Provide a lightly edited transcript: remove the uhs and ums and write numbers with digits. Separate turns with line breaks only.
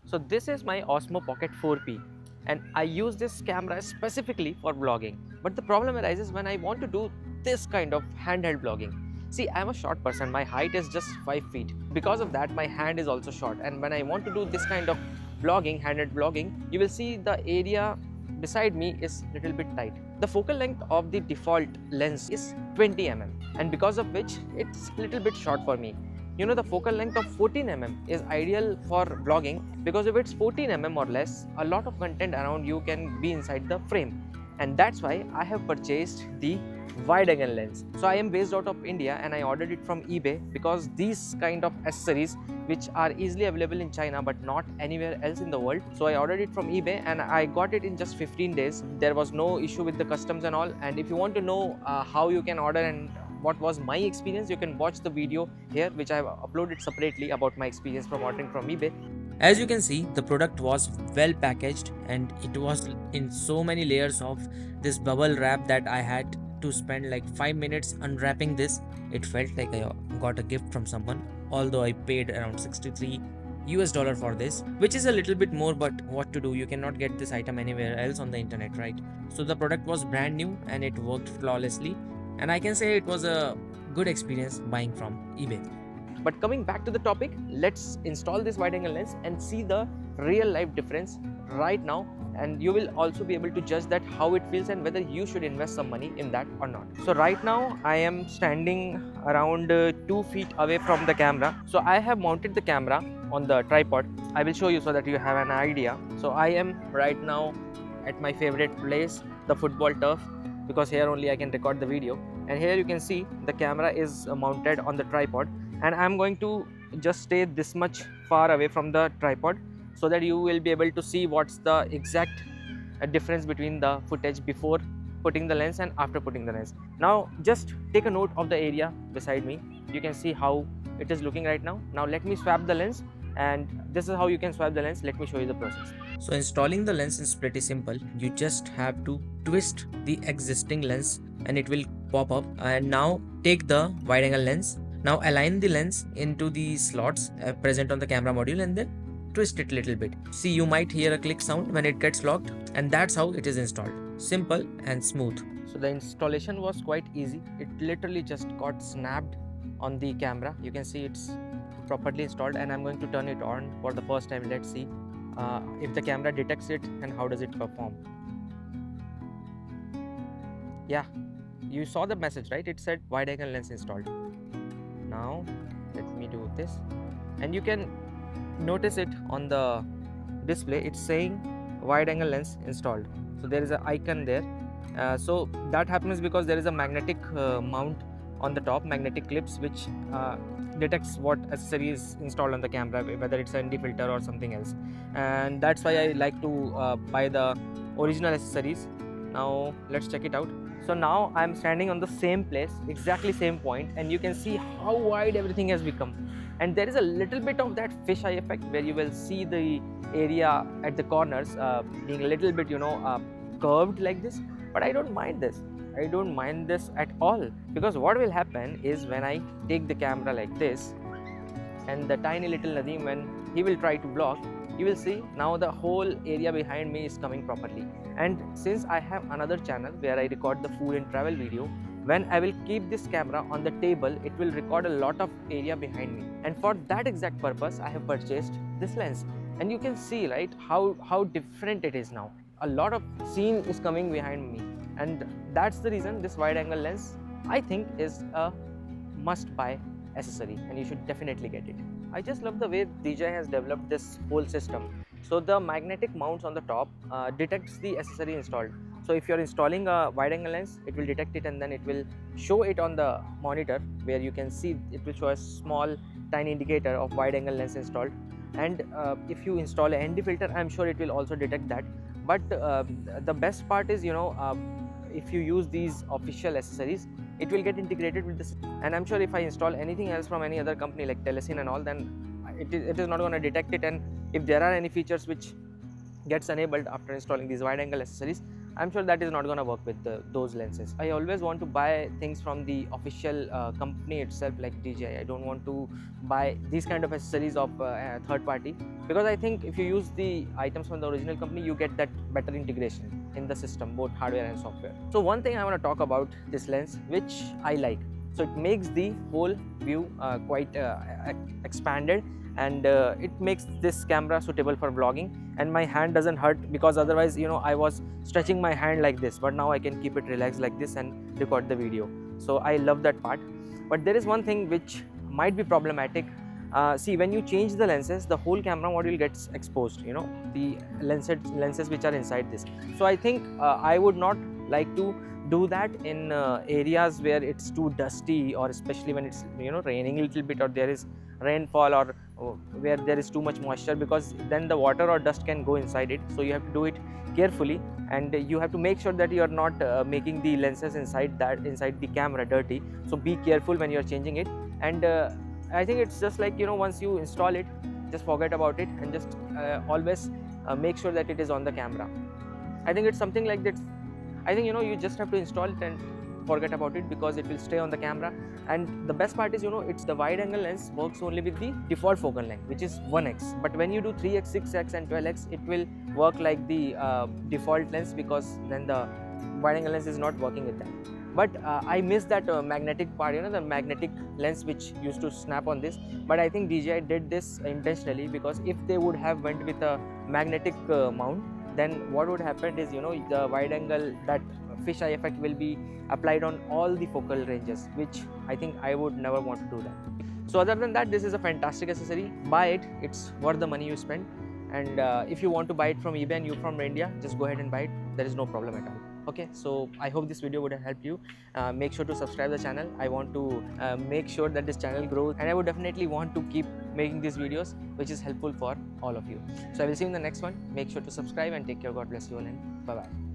So this is my Osmo Pocket 4P and I use this camera specifically for vlogging. But the problem arises when I want to do this kind of handheld vlogging. See, I'm a short person, my height is just 5 feet. Because of that, my hand is also short, and when I want to do this kind of vlogging, handheld vlogging, you will see the area beside me is little bit tight. The focal length of the default lens is 20 mm, and because of which it's little bit short for me. You know, the focal length of 14 mm is ideal for vlogging, because if it's 14 mm or less, a lot of content around you can be inside the frame, and that's why I have purchased the wide angle lens. So I am based out of India and I ordered it from eBay, because these kind of accessories which are easily available in China but not anywhere else in the world. So I ordered it from eBay and I got it in just 15 days. There was no issue with the customs and all. And if you want to know how you can order and what was my experience, you can watch the video here which I have uploaded separately about my experience from ordering from eBay.
As you can see, the product was well packaged and it was in so many layers of this bubble wrap that I had to spend like 5 minutes unwrapping this. It felt like I got a gift from someone, although I paid around 63 US dollar for this, which is a little bit more, but what to do, you cannot get this item anywhere else on the internet, right? So the product was brand new and it worked flawlessly, and I can say it was a good experience buying from eBay.
But coming back to the topic, let's install this wide angle lens and see the real life difference right now, and you will also be able to judge that how it feels and whether you should invest some money in that or not. So right now I am standing around 2 feet away from the camera. So I have mounted the camera on the tripod. I will show you so that you have an idea. So I am right now at my favorite place, the football turf, because here only I can record the video. And here you can see the camera is mounted on the tripod, and I'm going to just stay this much far away from the tripod so that you will be able to see what's the exact difference between the footage before putting the lens and after putting the lens. Now just take a note of the area beside me. You can see how it is looking right now. Now let me swap the lens, and this is how you can swap the lens. Let me show you the process.
So installing the lens is pretty simple. You just have to twist the existing lens and it will pop up. And now take the wide angle lens. Now align the lens into the slots present on the camera module and then twist it a little bit. See, you might hear a click sound when it gets locked, and that's how it is installed. Simple and smooth.
So the installation was quite easy. It literally just got snapped on the camera. You can see it's properly installed, and I'm going to turn it on for the first time. Let's see if the camera detects it and how does it perform. Yeah, you saw the message, right? It said wide angle lens installed. Now let me do this, and you can notice it on the display. It's saying wide angle lens installed. So there is an icon there. So that happens because there is a magnetic mount on the top, magnetic clips, which detects what accessory is installed on the camera, whether it's an ND filter or something else, and that's why I like to buy the original accessories. Now let's check it out. So now I'm standing on the same place, exactly same point, and you can see how wide everything has become. And there is a little bit of that fisheye effect where you will see the area at the corners being a little bit, curved like this. But I don't mind this. I don't mind this at all, because what will happen is when I take the camera like this, and the tiny little Nadeem, when he will try to vlog, you will see now the whole area behind me is coming properly. And since I have another channel where I record the food and travel video, when I will keep this camera on the table, it will record a lot of area behind me, and for that exact purpose I have purchased this lens. And you can see, right, how different it is now. A lot of scene is coming behind me, and that's the reason this wide angle lens, I think, is a must buy accessory, and you should definitely get it. I just love the way DJI has developed this whole system. So the magnetic mounts on the top detects the accessory installed. So if you're installing a wide angle lens, it will detect it, and then it will show it on the monitor, where you can see it will show a small tiny indicator of wide angle lens installed. And if you install a ND filter, I'm sure it will also detect that. But the best part is, if you use these official accessories, it will get integrated with this. And I'm sure if I install anything else from any other company like Telesin and all, then it is not going to detect it. And if there are any features which gets enabled after installing these wide angle accessories, I'm sure that is not going to work with those lenses. I always want to buy things from the official company itself, like DJI. I don't want to buy these kind of accessories of third party, because I think if you use the items from the original company, you get that better integration in the system, both hardware and software. So one thing I want to talk about this lens, which I like. So it makes the whole view quite expanded, and it makes this camera suitable for vlogging, and my hand doesn't hurt, because otherwise, you know, I was stretching my hand like this, but now I can keep it relaxed like this and record the video. So I love that part. But there is one thing which might be problematic. See, when you change the lenses, the whole camera module gets exposed, you know, the lenses which are inside this. So I think I would not like to do that in areas where it's too dusty, or especially when it's, you know, raining a little bit, or there is rainfall, or where there is too much moisture, because then the water or dust can go inside it. So you have to do it carefully, and you have to make sure that you are not making the lenses inside the camera dirty. So be careful when you are changing it. And I think it's just like, you know, once you install it, just forget about it, and just always make sure that it is on the camera. I think it's something like that. I think, you know, you just have to install it and forget about it, because it will stay on the camera. And the best part is, you know, it's the wide angle lens works only with the default focal length, which is 1x. But when you do 3x, 6x and 12x, it will work like the default lens, because then the wide angle lens is not working with that. But I miss that magnetic part, you know, the magnetic lens which used to snap on this. But I think DJI did this intentionally, because if they would have went with a magnetic mount, then what would happen is, you know, the wide angle, that fisheye effect will be applied on all the focal ranges, which I think I would never want to do that. So other than that, this is a fantastic accessory. Buy it, it's worth the money you spend. And if you want to buy it from eBay and you're from India, just go ahead and buy it. There is no problem at all. Okay, so I hope this video would have helped you. Make sure to subscribe the channel. I want to make sure that this channel grows, and I would definitely want to keep making these videos, which is helpful for all of you. So I will see you in the next one. Make sure to subscribe and take care. God bless you all, and bye bye.